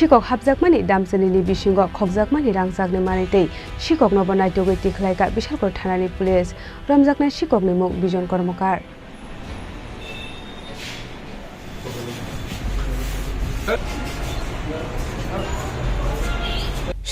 Sikok Habjakmani Damsani Bisingo Khojakmani Rangchakni manitei Sikokno Naitogui Khlaikha Bisalkor Thanani Police Rangchakni Sikokni muk bijon kormokar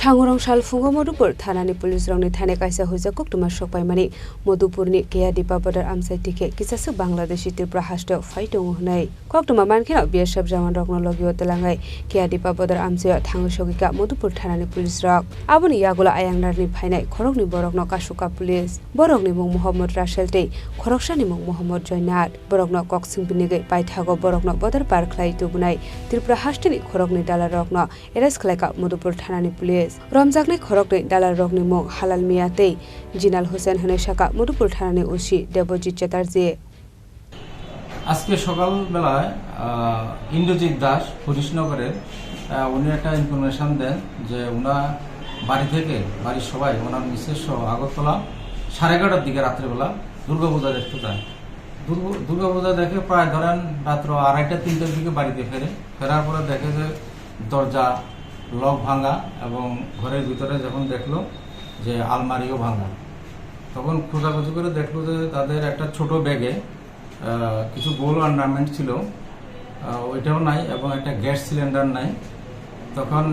Khorang sal fungo Modupur Thanani Police rongni thane kaisa hujakok tuma sokpaimani Modupurni Keya Dipa Bodar Amsai tike kisasuk Bangladeshi Tripura hasto faitong hunai koktuma mankhina BSF jaman rokno logio telangai Keya Dipa Bodar Amsai thangu sogika Modupur Thanani Police rok aboni yagula ayangdarni phainai Khorangni borokno kasuka Police borokni mung Muhammad Rashel tei Khoroksani mung Muhammad Joinat borokno koksing binige paithago borokno Bodar par khlai tubunai Tripura hastini Khorangni dala rokno eres Khlaikha Modupur Thanani Police Rangchakni Khorokni Dalar Rokni Mok Halal Miyatei Jinal Hussein Haneshaka Modupur Thanani Ushi Debojit Chatterjee আজকে সকাল বেলায় ইন্দ্রজিৎ দাস হরিশনগরের উনি একটা information দেন যে ওনা বাড়ি থেকে বাড়ির সবাই ওনার মিসেস সহ আগরতলা 11:30টার দিকে রাত্রিবেলা দুর্গাপূজা দেখতে যায় দুর্গাপূজা দেখে প্রায় ধরেন রাত্র 2:30-3টার দিকে বাড়িতে ফেরার পরে দেখে যে দরজা লক ভাঙা এবং ঘরের ভিতরে যখন দেখলো যে আলমারিও ভাঙা তখন খোঁজাখুঁজি করে দেখলো যে তাদের একটা ছোট ব্যাগে কিছু গোল অর্নামেন্ট ছিল ওইটাও নাই এবং একটা গ্যাস সিলিন্ডার নাই তখন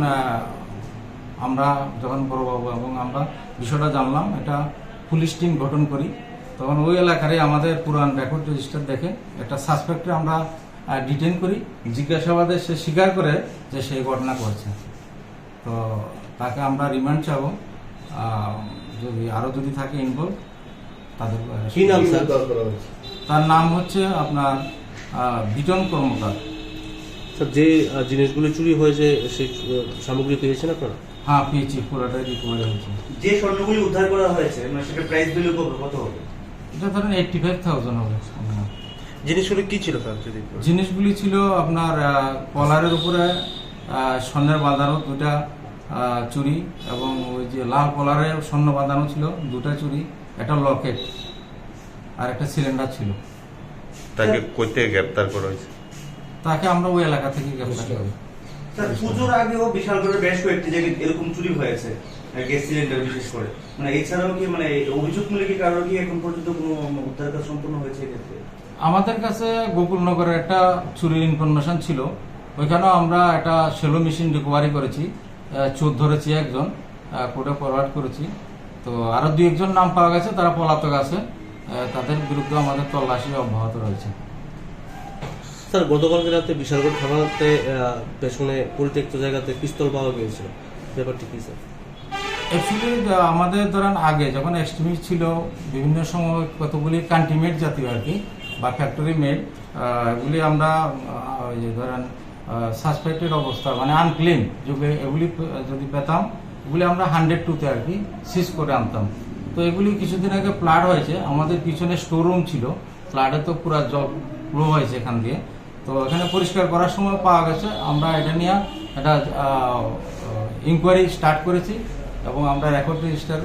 আমরা যখন বড়বাবু এবং আমরা বিষয়টা জানলাম এটা পুলিশ টিম গঠন করি তখন ওই এলাকারে আমাদের পুরান রেকর্ড রেজিস্টার দেখে একটা সাসপেক্টে আমরা ডিটেইন করি জিজ্ঞাসাবাদে সে স্বীকার করে যে সেই ঘটনা করছে তো তাকে আমরা রিমান্ড চাবো যদি থাকে ইনভলভ তাদের তার নাম হচ্ছে আপনার বিজন কর্মকার স্যার যে জিনিসগুলো চুরি হয়েছে সেই সামগ্রী পেয়েছেন আপনারা হ্যাঁ পেয়েছি পুরোটাই রিকভারি হয়েছে যে স্বর্ণগুলি উদ্ধার করা হয়েছে মানে সেটা প্রাইস ভ্যালু কত হবে এটা ধরেন 85,000 হবে জিনিসগুলো কি ছিল স্যার যদি জিনিসগুলি ছিল আপনার কলারের উপরে স্বর্ণের বাঁধানো 2টা চুড়ি এবং ওই যে লাল কলারের স্বর্ণ বাঁধানো ছিল 2টা চুড়ি একটা লকেট আর একটা সিলিন্ডার ছিল তাকে কই থেকে গ্রেফতার করা হয়েছে তাকে আমরা ওই এলাকা থেকে গ্রেফতার করি স্যার পুজোর আগেও বিশাল করে বেশ কয়েকটি জায়গায় এরকম চুরি হয়েছে গ্যাস সিলিন্ডার বিশেষ করে মানে এছাড়াও কি মানে অভিযোগমূলক কি কারো কি এখন পর্যন্ত কোনো উদ্ধার কাজ সম্পন্ন হয়েছে এক্ষেত্রে আমাদের কাছে গোকুলনগরের একটা চুরির ইনফরমেশন ছিল ওইখানেও আমরা একটা সেলো মেশিন রিকভারি করেছি চোর ধরেছি একজন কোর্টে ফরওয়ার্ড করেছি তো আরো 2-1জন নাম পাওয়া গেছে তারা পলাতক আছে তাদের বিরুদ্ধে আমাদের তল্লাশি অব্যাহত রয়েছে স্যার গতকালকে রাতে বিশালগড় থানাতে পেছনে পরিত্যক্ত জায়গাতে পিস্তল পাওয়া গিয়েছিল ব্যাপারটি কি স্যার অ্যাকচুয়ালি আমাদের ধরেন আগে যখন এক্সট্রিমিস্ট ছিল বিভিন্ন সময় কতগুলি কান্ট্রিমেড জাতীয় আর কি বা ফ্যাক্টরি মেড এগুলি আমরা ধরেন সাসপেক্টেড অবস্থা মানে আনক্লেম যুগে এগুলি যদি পেতাম এগুলি আমরা 102-তে আর কি সিজ করে আনতাম তো এগুলি কিছুদিন আগে ফ্লাড হয়েছে আমাদের পিছনে স্টোর রুম ছিল ফ্লাডে তো পুরো জল ফ্লো হয়েছে এখান দিয়ে তো এখানে পরিষ্কার করার সময় পাওয়া গেছে আমরা এটা নিয়ে একটা ইনকোয়ারি স্টার্ট করেছি এবং আমরা রেকর্ড রেজিস্টার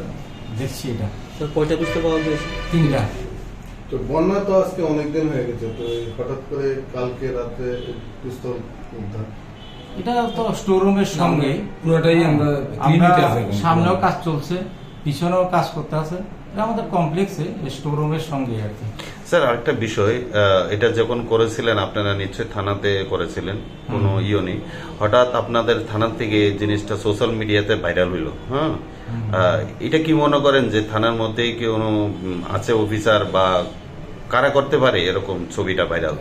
দেখছি এটা স্যার কয়টা পিস্তল পাওয়া গিয়েছে 3টা তো বন্যা তো আজকে অনেকদিন হয়ে গেছে তো হঠাৎ করে কালকে রাতে পিস্তল উদ্ধার এটা তো স্টোর রুমের সঙ্গে পুরোটাই আমরা সামনেও কাজ চলছে পিছনেও কাজ করতে আছে এটা আমাদের কমপ্লেক্সে স্টোর রুমের সঙ্গে আর কি স্যার আরেকটা বিষয় এটা যখন করেছিলেন আপনারা নিশ্চয়ই থানাতে করেছিলেন কোনো নেই হঠাৎ আপনাদের থানা থেকে এই জিনিসটা সোশ্যাল মিডিয়াতে ভাইরাল হইলো হ্যাঁ এটা কি মনে করেন যে থানার মধ্যেই কি কোনো আছে অফিসার বা কারা করতে পারে এরকম ছবিটা ভাইরাল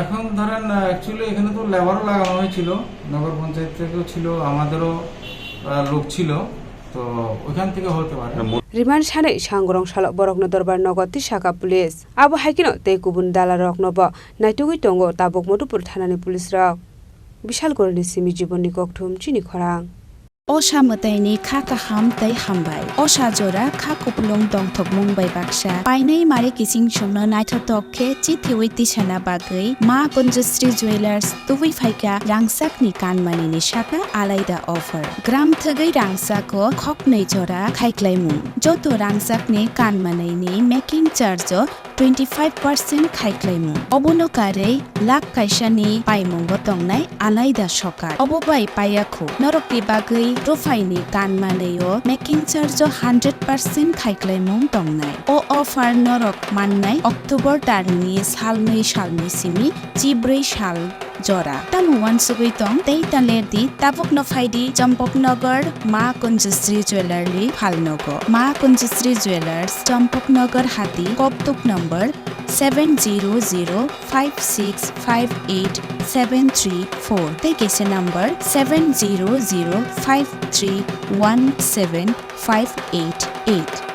এখন ধরেন অ্যাকচুয়ালি এখানে তো লেবারও লাগানো হয়েছিল নগর পঞ্চায়েত থেকেও ছিল আমাদেরও লোক ছিল তো ওইখান থেকে হতে পারে রিমান্ড সানে সাংগরং সাল বরকন দরবার নগতি শাখা পুলিশ আবু হাইকিনো তেই গুবুন দালা রকনব নাইটুগুই টঙ্গ তাবক মধুপুর থানানি পুলিশ রক বিশাল গরনি সিমি জীবননি ককঠুম চিনি খরাং অসামতাইনি খা কাহাম তাই হামবাই অসাজরা খা কুপলং দংথক মুম্বাই বাক্সা পাইনাই মারে কিসিং সংনো নাইথতকে চিথেউই তিসানা বাগৈ মা পঞ্জশ্রী জুয়েলার্স তুই ফাইকা রাংসাকনি কানমানিনি শাখা আলাইদা অফার গ্রাম থগৈ রাংসাকো খকनै জরা খাইক্লাইমু যত রাংসাকনি কানমানাইনি মেকিং চার্জ 25% खाइख्लाइमु अबोनो कारै लाख काइसानि पाइमुंबो तंनाय आलायदा सकार अबोबाय पायाखु नरकनि बागै प्रोफाइलनि कानमानैयो मेकिं चार्ज 100% खाइख्लाइमुं तंनाय ओ अफार नरक माननाय अक्टोबर दाननि सालनै सालनिसिमि 4 साल जरा तामुवान सुबै तंग तै तालेरदि ताबुक नफाइदि चम्पकनगर मा कुञ्जश्री ज्वेलरली फालनगो मा कुञ्जश्री ज्वेलर्स चम्पकनगर हाती कप्तुक नम्बर 7005658734 तै केसे नम्बर 7005317588